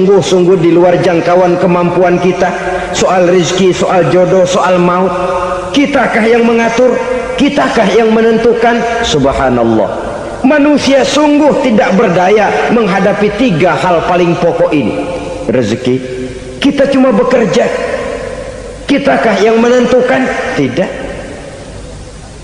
sungguh-sungguh di luar jangkauan kemampuan kita. Soal rezeki, soal jodoh, soal maut, kitakah yang mengatur? Kitakah yang menentukan? Subhanallah, manusia sungguh tidak berdaya menghadapi 3 hal paling pokok ini. Rezeki, kita cuma bekerja. Kitakah yang menentukan? Tidak.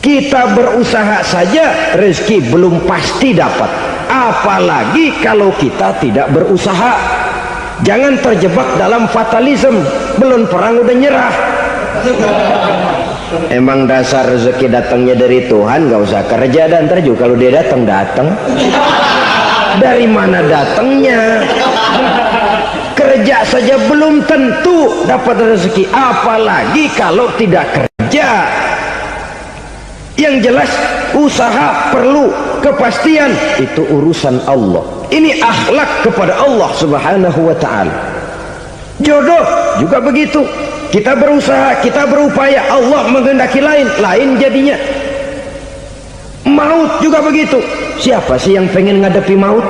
Kita berusaha saja rezeki belum pasti dapat, apalagi kalau kita tidak berusaha. Jangan terjebak dalam fatalisme, belum perang udah nyerah. Emang dasar rezeki datangnya dari Tuhan, gak usah kerja, dan ntar juga kalau dia datang. Dari mana datangnya? Kerja saja belum tentu dapat rezeki, apalagi kalau tidak kerja. Yang jelas usaha perlu kepastian, itu urusan Allah. Ini akhlak kepada Allah Subhanahu wa ta'ala. Jodoh juga begitu, kita berusaha, kita berupaya, Allah menghendaki lain jadinya. Maut juga begitu. Siapa sih yang pengen ngadepi maut?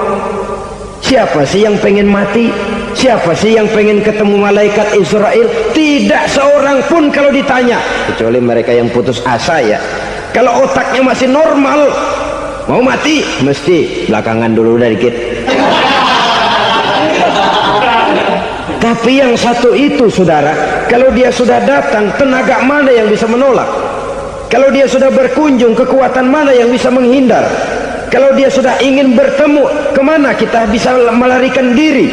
Siapa sih yang pengen mati? Siapa sih yang pengen ketemu malaikat Israel? Tidak seorang pun kalau ditanya, kecuali mereka yang putus asa ya. Kalau otaknya masih normal, mau mati mesti belakangan dulu udah dikit. Tapi yang satu itu saudara, kalau dia sudah datang, tenaga mana yang bisa menolak? Kalau dia sudah berkunjung, kekuatan mana yang bisa menghindar? Kalau dia sudah ingin bertemu, kemana kita bisa melarikan diri?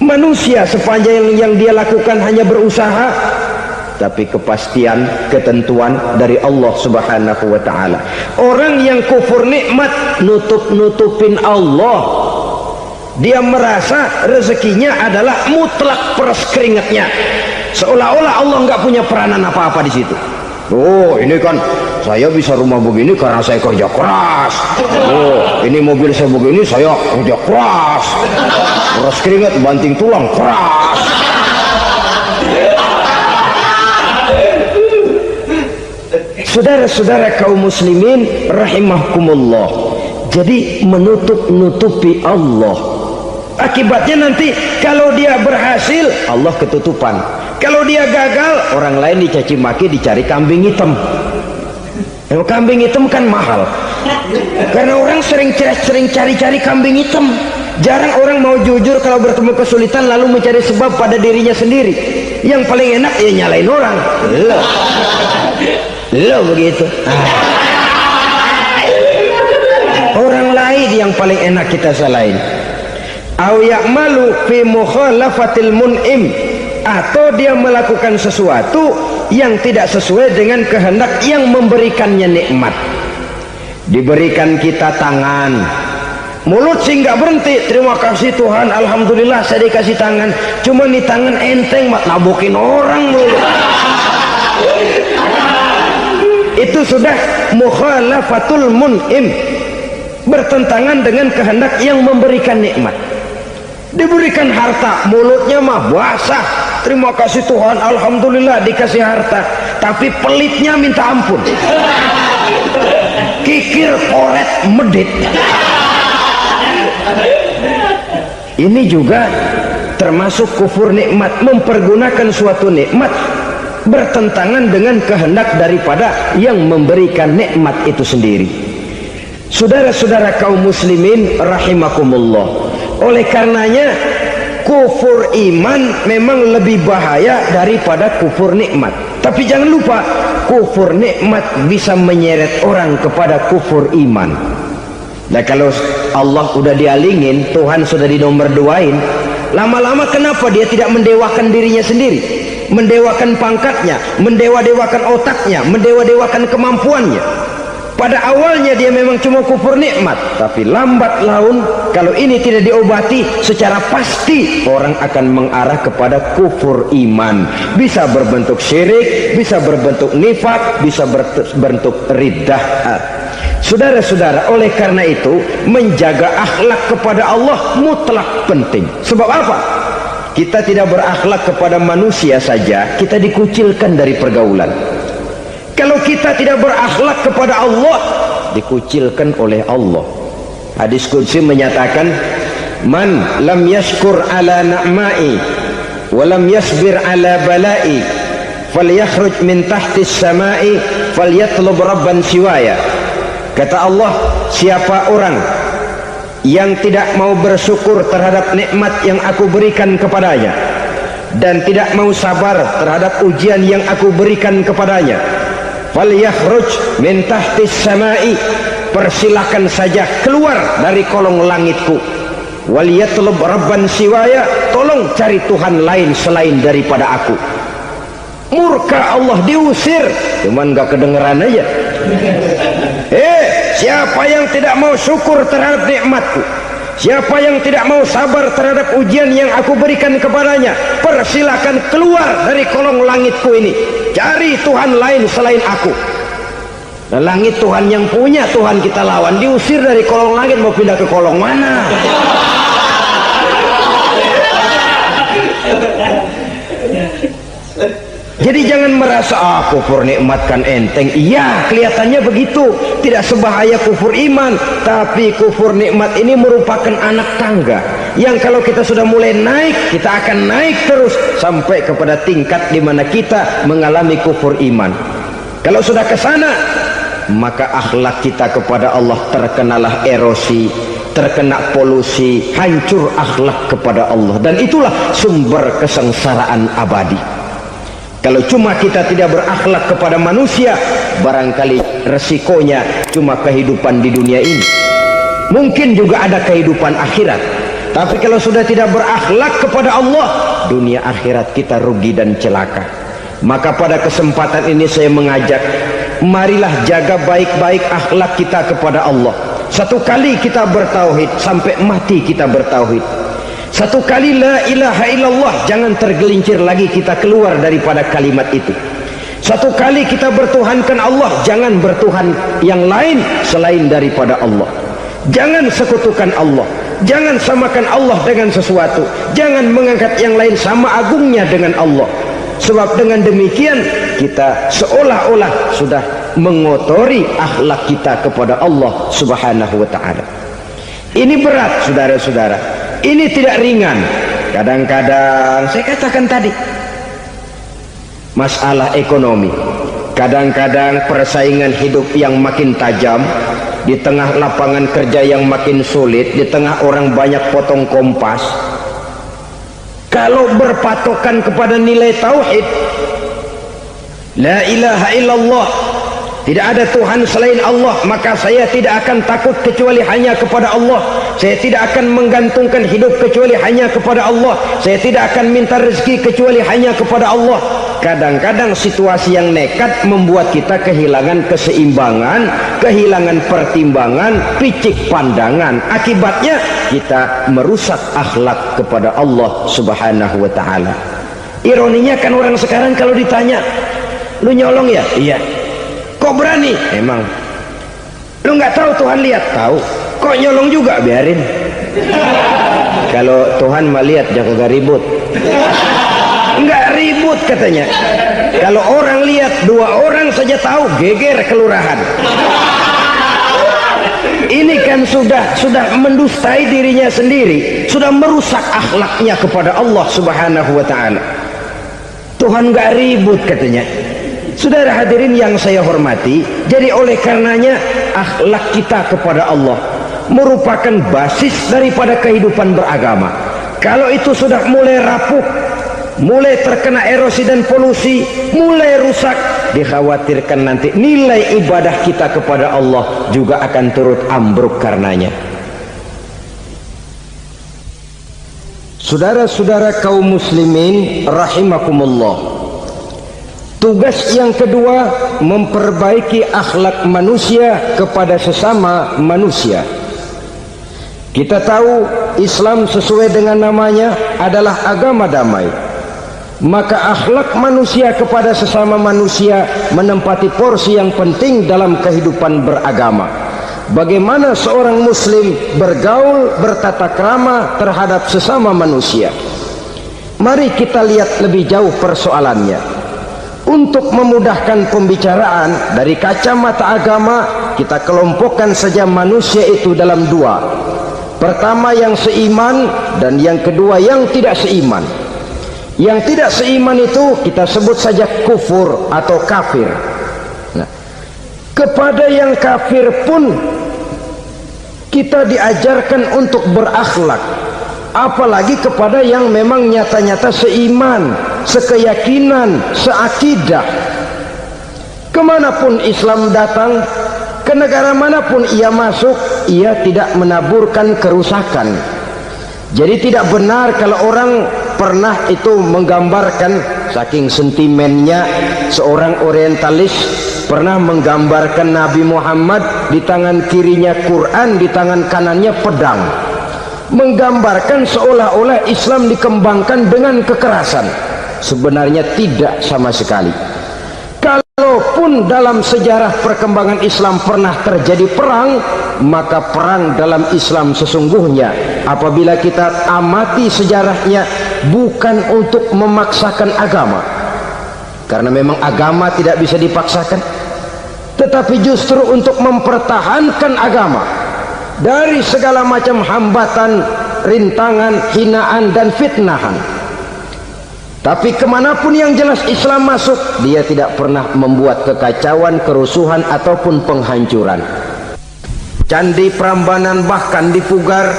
Manusia sepanjang yang dia lakukan hanya berusaha, tapi kepastian, ketentuan dari Allah Subhanahu wa ta'ala. Orang yang kufur nikmat, nutupin Allah. Dia merasa rezekinya adalah mutlak peras keringatnya, seolah-olah Allah nggak punya peranan apa-apa di situ. Oh, ini kan saya bisa rumah begini karena saya kerja keras. Oh, ini mobil saya begini, saya kerja keras. Peras keringat, banting tulang, keras. Saudara-saudara kaum muslimin rahimakumullah, jadi menutup-nutupi Allah. Akibatnya nanti kalau dia berhasil, Allah ketutupan. Kalau dia gagal, orang lain dicaci maki, dicari kambing hitam. Kambing hitam kan mahal, karena orang sering cari-cari kambing hitam. Jarang orang mau jujur kalau bertemu kesulitan lalu mencari sebab pada dirinya sendiri. Yang paling enak ya nyalain orang. Lo begitu. Orang lain yang paling enak kita salahin. Au ya'malu fi mukhalafatil mun'im, atau dia melakukan sesuatu yang tidak sesuai dengan kehendak yang memberikannya nikmat. Diberikan kita tangan, mulut sih nggak berhenti, terima kasih Tuhan, alhamdulillah saya dikasih tangan. Cuma nih tangan enteng mak nabokin orang mulu. Itu sudah mukhalafatul mun'im, bertentangan dengan kehendak yang memberikan nikmat. Diberikan harta, mulutnya mah basah, terima kasih Tuhan, alhamdulillah dikasih harta, tapi pelitnya minta ampun, kikir koret medit. Ini juga termasuk kufur nikmat, mempergunakan suatu nikmat bertentangan dengan kehendak daripada yang memberikan nikmat itu sendiri. Saudara-saudara kaum muslimin rahimakumullah, oleh karenanya kufur iman memang lebih bahaya daripada kufur nikmat. Tapi jangan lupa, kufur nikmat bisa menyeret orang kepada kufur iman. Nah kalau Allah udah dialingin, Tuhan sudah dinomor duain, lama-lama kenapa dia tidak mendewakan dirinya sendiri, mendewakan pangkatnya, mendewa-dewakan otaknya, mendewa-dewakan kemampuannya? Pada awalnya dia memang cuma kufur nikmat, tapi lambat laun kalau ini tidak diobati secara pasti orang akan mengarah kepada kufur iman. Bisa berbentuk syirik, bisa berbentuk nifak, bisa berbentuk riddah. Saudara-saudara, oleh karena itu menjaga akhlak kepada Allah mutlak penting. Sebab apa? Kita tidak berakhlak kepada manusia saja, kita dikucilkan dari pergaulan. Kalau kita tidak berakhlak kepada Allah, dikucilkan oleh Allah. Hadis qudsi menyatakan, man lam yashkur ala na'mai wa lam yasbir ala balai falyakhruj min tahtis samai falyatlub rabban siwaya. Kata Allah, siapa orang yang tidak mau bersyukur terhadap nikmat yang aku berikan kepadanya dan tidak mau sabar terhadap ujian yang aku berikan kepadanya, falyakhruj min tahtis samai, persilakan saja keluar dari kolong langitku, waliyatlub rabban siwaya, tolong cari Tuhan lain selain daripada aku. Murka Allah, diusir, cuman gak kedengeran aja. Siapa yang tidak mau syukur terhadap nikmatku, siapa yang tidak mau sabar terhadap ujian yang aku berikan kepadanya, persilakan keluar dari kolong langitku ini, cari Tuhan lain selain aku. Nah, langit Tuhan yang punya, Tuhan kita lawan, diusir dari kolong langit, mau pindah ke kolong mana? Jadi jangan merasa kufur nikmat kan enteng. Iya, kelihatannya begitu, tidak sebahaya kufur iman. Tapi kufur nikmat ini merupakan anak tangga yang kalau kita sudah mulai naik, kita akan naik terus sampai kepada tingkat di mana kita mengalami kufur iman. Kalau sudah ke sana, maka akhlak kita kepada Allah terkenalah erosi, terkena polusi, hancur akhlak kepada Allah, dan itulah sumber kesengsaraan abadi. Kalau cuma kita tidak berakhlak kepada manusia, barangkali resikonya cuma kehidupan di dunia ini. Mungkin juga ada kehidupan akhirat. Tapi kalau sudah tidak berakhlak kepada Allah, dunia akhirat kita rugi dan celaka. Maka pada kesempatan ini saya mengajak, marilah jaga baik-baik akhlak kita kepada Allah. Satu kali kita bertauhid, sampai mati kita bertauhid. Satu kali la ilaha illallah, jangan tergelincir lagi kita keluar daripada kalimat itu. Satu kali kita bertuhankan Allah, jangan bertuhan yang lain selain daripada Allah. Jangan sekutukan Allah, jangan samakan Allah dengan sesuatu, jangan mengangkat yang lain sama agungnya dengan Allah. Sebab dengan demikian kita seolah-olah sudah mengotori akhlak kita kepada Allah Subhanahu wa ta'ala. Ini berat, saudara-saudara. Ini tidak ringan. Kadang-kadang saya katakan tadi, masalah ekonomi, kadang-kadang persaingan hidup yang makin tajam, di tengah lapangan kerja yang makin sulit, di tengah orang banyak potong kompas. Kalau berpatokan kepada nilai tauhid, la ilaha illallah, tidak ada Tuhan selain Allah, maka saya tidak akan takut kecuali hanya kepada Allah. Saya tidak akan menggantungkan hidup kecuali hanya kepada Allah. Saya tidak akan minta rezeki kecuali hanya kepada Allah. Kadang-kadang situasi yang nekat membuat kita kehilangan keseimbangan, kehilangan pertimbangan, picik pandangan. Akibatnya kita merusak akhlak kepada Allah Subhanahu wa ta'ala. Ironinya kan orang sekarang kalau ditanya, lu nyolong ya? Iya. Kok berani? Emang. Lu nggak tahu Tuhan lihat? Tahu. Kok nyolong juga? Biarin. Kalau Tuhan mah lihat, jangan gak ribut. Nggak ribut katanya. Kalau orang lihat, 2 orang saja tahu, geger kelurahan. Ini kan sudah mendustai dirinya sendiri, sudah merusak akhlaknya kepada Allah Subhanahu wa ta'ala. Tuhan nggak ribut katanya. Saudara hadirin yang saya hormati, jadi oleh karenanya akhlak kita kepada Allah merupakan basis daripada kehidupan beragama. Kalau itu sudah mulai rapuh, mulai terkena erosi dan polusi, mulai rusak, dikhawatirkan nanti nilai ibadah kita kepada Allah juga akan turut ambruk karenanya. Saudara-saudara kaum muslimin rahimakumullah, tugas yang kedua, memperbaiki akhlak manusia kepada sesama manusia. Kita tahu Islam sesuai dengan namanya adalah agama damai. Maka akhlak manusia kepada sesama manusia menempati porsi yang penting dalam kehidupan beragama. Bagaimana seorang muslim bergaul, bertata krama terhadap sesama manusia. Mari kita lihat lebih jauh persoalannya. Untuk memudahkan pembicaraan dari kacamata agama, kita kelompokkan saja manusia itu dalam 2. Pertama yang seiman, dan yang kedua yang tidak seiman. Yang tidak seiman itu kita sebut saja kufur atau kafir. Nah, kepada yang kafir pun kita diajarkan untuk berakhlak, apalagi kepada yang memang nyata-nyata seiman, sekeyakinan, seakidah. Kemanapun Islam datang, ke negara manapun ia masuk, ia tidak menaburkan kerusakan. Jadi tidak benar kalau orang pernah itu menggambarkan, saking sentimennya seorang orientalis pernah menggambarkan Nabi Muhammad di tangan kirinya Quran, di tangan kanannya pedang, menggambarkan seolah-olah Islam dikembangkan dengan kekerasan. Sebenarnya tidak sama sekali. Kalaupun dalam sejarah perkembangan Islam pernah terjadi perang, maka perang dalam Islam sesungguhnya apabila kita amati sejarahnya bukan untuk memaksakan agama, karena memang agama tidak bisa dipaksakan, tetapi justru untuk mempertahankan agama dari segala macam hambatan, rintangan, hinaan dan fitnahan. Tapi kemanapun yang jelas Islam masuk, dia tidak pernah membuat kekacauan, kerusuhan ataupun penghancuran. Candi Prambanan bahkan dipugar,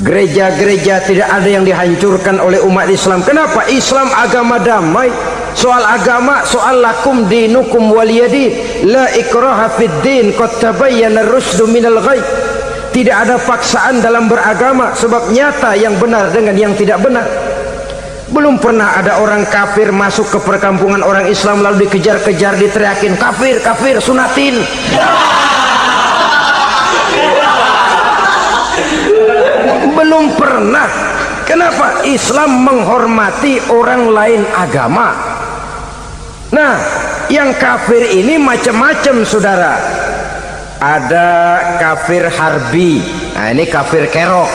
gereja-gereja tidak ada yang dihancurkan oleh umat Islam. Kenapa? Islam agama damai. Soal agama, soal lakum dinukum waliyadin, la ikraha fid din, qad tabayyana ar-rusydu minal ghayy. Tidak ada paksaan dalam beragama, sebab nyata yang benar dengan yang tidak benar. Belum pernah ada orang kafir masuk ke perkampungan orang Islam lalu dikejar-kejar, diteriakin kafir, kafir, sunatin. Belum pernah. Kenapa? Islam menghormati orang lain agama. Nah, yang kafir ini macam-macam, saudara. Ada kafir harbi. Nah, ini kafir kerok.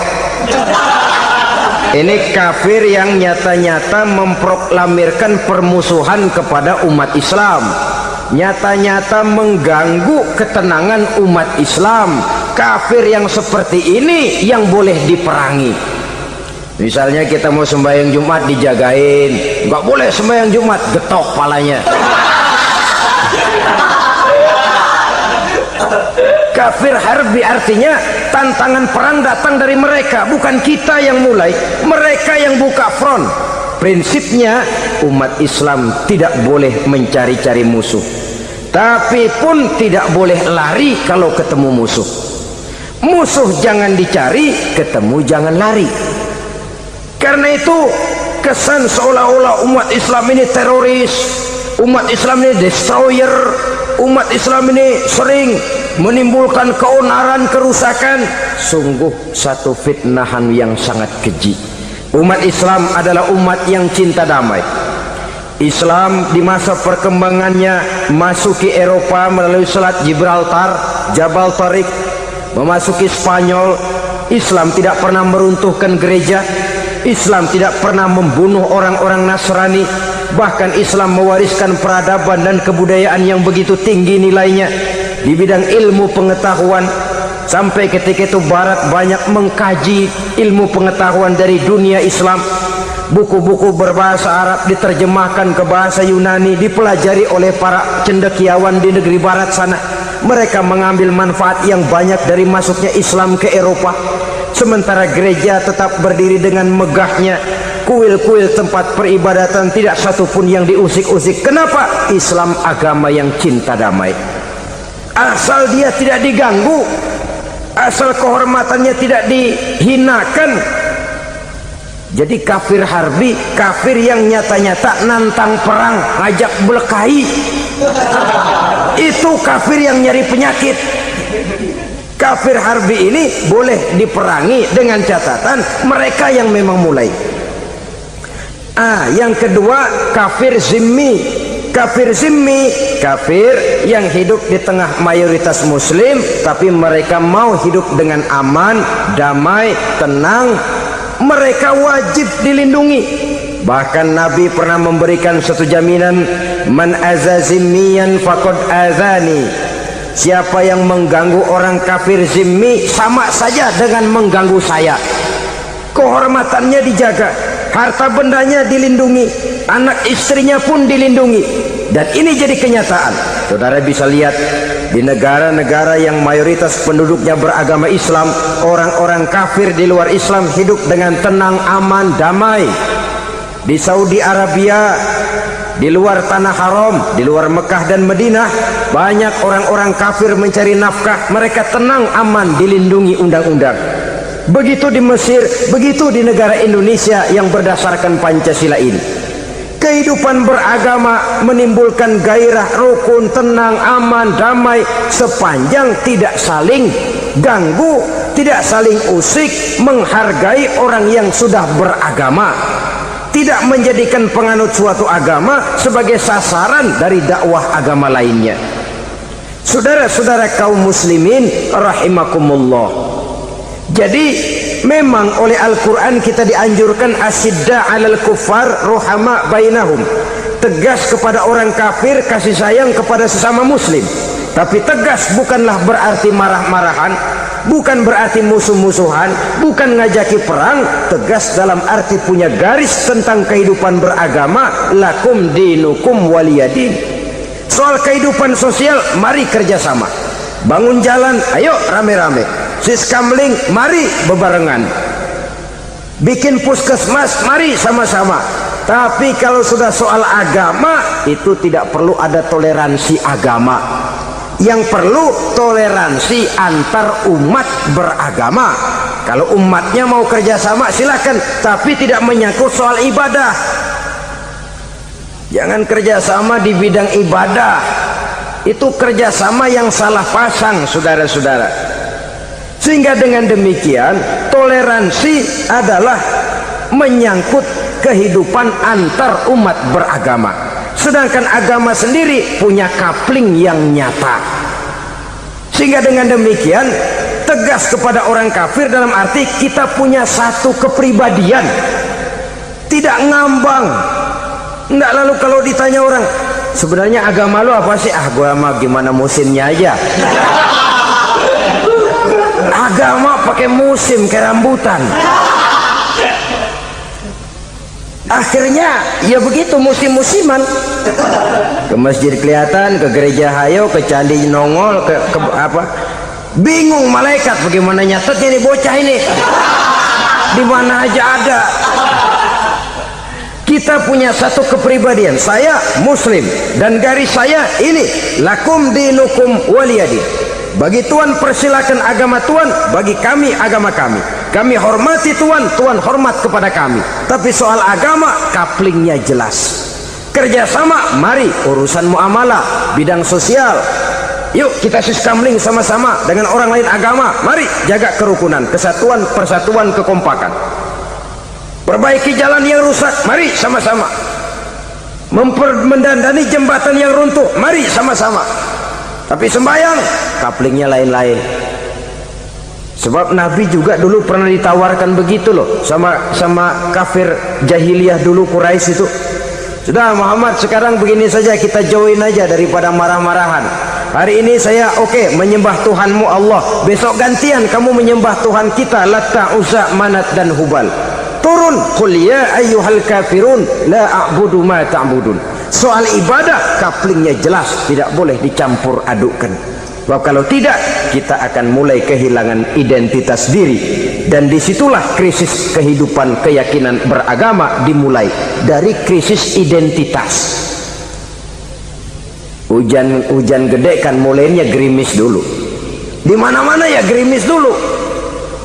Ini kafir yang nyata-nyata memproklamirkan permusuhan kepada umat Islam, nyata-nyata mengganggu ketenangan umat Islam. Kafir yang seperti ini yang boleh diperangi. Misalnya kita mau sembahyang Jumat dijagain, nggak boleh sembahyang Jumat, getok palanya. Kafir harbi artinya tantangan perang datang dari mereka, bukan kita yang mulai, mereka yang buka front. Prinsipnya umat Islam tidak boleh mencari-cari musuh, tapi pun tidak boleh lari kalau ketemu musuh. Musuh jangan dicari, ketemu jangan lari. Karena itu kesan seolah-olah umat Islam ini teroris, umat Islam ini destroyer, umat Islam ini sering menimbulkan keonaran, kerusakan. Sungguh satu fitnahan yang sangat keji. Umat Islam adalah umat yang cinta damai. Islam di masa perkembangannya masuki Eropa melalui Selat Gibraltar, Jabal Tariq, memasuki Spanyol. Islam tidak pernah meruntuhkan gereja, Islam tidak pernah membunuh orang-orang Nasrani. Bahkan Islam mewariskan peradaban dan kebudayaan yang begitu tinggi nilainya di bidang ilmu pengetahuan, sampai ketika itu Barat banyak mengkaji ilmu pengetahuan dari dunia Islam. Buku-buku berbahasa Arab diterjemahkan ke bahasa Yunani, dipelajari oleh para cendekiawan di negeri Barat sana. Mereka mengambil manfaat yang banyak dari masuknya Islam ke Eropa. Sementara gereja tetap berdiri dengan megahnya, kuil-kuil tempat peribadatan tidak satupun yang diusik-usik. Kenapa? Islam agama yang cinta damai. Asal dia tidak diganggu, asal kehormatannya tidak dihinakan. Jadi kafir harbi, kafir yang nyata-nyata nantang perang, ngajak berkelahi, itu kafir yang nyari penyakit. Kafir harbi ini boleh diperangi dengan catatan mereka yang memang mulai. Yang kedua kafir zimmi. Kafir zimmi, kafir yang hidup di tengah mayoritas muslim, tapi mereka mau hidup dengan aman, damai, tenang. Mereka wajib dilindungi. Bahkan Nabi pernah memberikan satu jaminan, man azazimiyan faqad azani. siapa yang mengganggu orang kafir zimmi sama saja dengan mengganggu saya. Kehormatannya dijaga, harta bendanya dilindungi, anak istrinya pun dilindungi. Dan ini jadi kenyataan. Saudara bisa lihat di negara-negara yang mayoritas penduduknya beragama Islam, orang-orang kafir di luar Islam hidup dengan tenang, aman, damai. Di Saudi Arabia, di luar tanah haram, di luar Mekah dan Madinah, banyak orang-orang kafir mencari nafkah. Mereka tenang, aman, dilindungi undang-undang. Begitu di Mesir, begitu di negara Indonesia yang berdasarkan Pancasila ini. Kehidupan beragama menimbulkan gairah, rukun, tenang, aman, damai, sepanjang tidak saling ganggu, tidak saling usik, menghargai orang yang sudah beragama, tidak menjadikan penganut suatu agama sebagai sasaran dari dakwah agama lainnya. Saudara-saudara kaum muslimin rahimakumullah. Jadi memang oleh Al-Quran kita dianjurkan asyidda 'alal kuffar ruhama bainahum, tegas kepada orang kafir, kasih sayang kepada sesama muslim. Tapi tegas bukanlah berarti marah-marahan, bukan berarti musuh-musuhan, bukan ngajaki perang. Tegas dalam arti punya garis tentang kehidupan beragama, lakum dinukum waliyadin. Soal kehidupan sosial, mari kerjasama. Bangun jalan, ayo rame-rame. Siskamling, mari bebarengan. Bikin puskesmas, mari sama-sama. Tapi kalau sudah soal agama, itu tidak perlu ada toleransi agama. Yang perlu toleransi antar umat beragama. Kalau umatnya mau kerjasama silakan, tapi tidak menyangkut soal ibadah. Jangan kerjasama di bidang ibadah. Itu kerjasama yang salah pasang, saudara-saudara. Sehingga dengan demikian toleransi adalah menyangkut kehidupan antar umat beragama. Sedangkan agama sendiri punya kapling yang nyata. Sehingga dengan demikian tegas kepada orang kafir dalam arti kita punya satu kepribadian, tidak ngambang. Enggak, lalu kalau ditanya orang, sebenarnya agama lu apa sih? Ah, gua mah gimana musimnya aja. Agama pakai musim kayak rambutan. Akhirnya ya begitu, musim-musiman. Ke masjid kelihatan, ke gereja hayo, ke candi nongol, ke apa? Bingung malaikat bagaimana nyatetnya nih bocah ini. Di mana aja ada. Kita punya satu kepribadian. Saya muslim dan garis saya ini, lakum dinukum waliyadin. Bagi Tuhan persilakan agama Tuhan, bagi kami agama kami. Kami hormati Tuhan, Tuhan hormat kepada kami. Tapi soal agama kaplingnya jelas. Kerjasama, mari urusan muamalah, bidang sosial. Yuk kita siskamling sama-sama dengan orang lain agama. Mari jaga kerukunan, kesatuan, persatuan, kekompakan. Perbaiki jalan yang rusak, mari sama-sama. Mendandani jembatan yang runtuh, mari sama-sama. Tapi sembahyang kaplingnya lain-lain. Sebab Nabi juga dulu pernah ditawarkan begitu loh sama kafir jahiliyah dulu, Quraisy itu. Sudah Muhammad, sekarang begini saja, kita join aja daripada marah-marahan. Hari ini saya oke menyembah Tuhanmu Allah, besok gantian kamu menyembah Tuhan kita Latta, Uzza, Manat dan Hubal. Turun, qul ya ayyuhal kafirun la a'budu ma ta'budun. Soal ibadah kaplingnya jelas, tidak boleh dicampur adukkan. Sebab kalau tidak, kita akan mulai kehilangan identitas diri. Dan disitulah krisis kehidupan keyakinan beragama dimulai, dari krisis identitas. Hujan gede kan mulainya gerimis dulu. Di mana-mana ya gerimis dulu.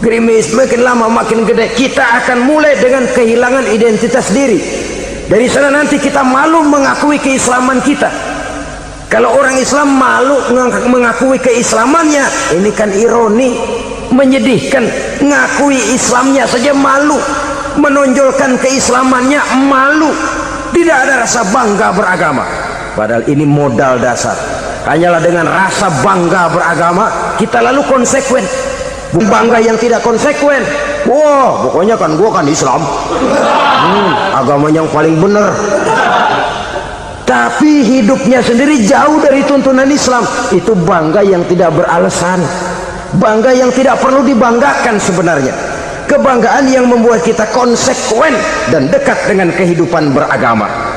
Gerimis makin lama makin gede. Kita akan mulai dengan kehilangan identitas diri. Dari sana nanti kita malu mengakui keislaman kita. Kalau orang Islam malu mengakui keislamannya, ini kan ironi, menyedihkan. Ngakui Islamnya saja malu, menonjolkan keislamannya malu, tidak ada rasa bangga beragama. Padahal ini modal dasar. Hanyalah dengan rasa bangga beragama kita lalu konsekuen. Bangga yang tidak konsekuen, wah pokoknya kan gua kan Islam, agama yang paling benar. tapi hidupnya sendiri jauh dari tuntunan Islam. Itu bangga yang tidak beralasan, bangga yang tidak perlu dibanggakan sebenarnya. Kebanggaan yang membuat kita konsekuen dan dekat dengan kehidupan beragama.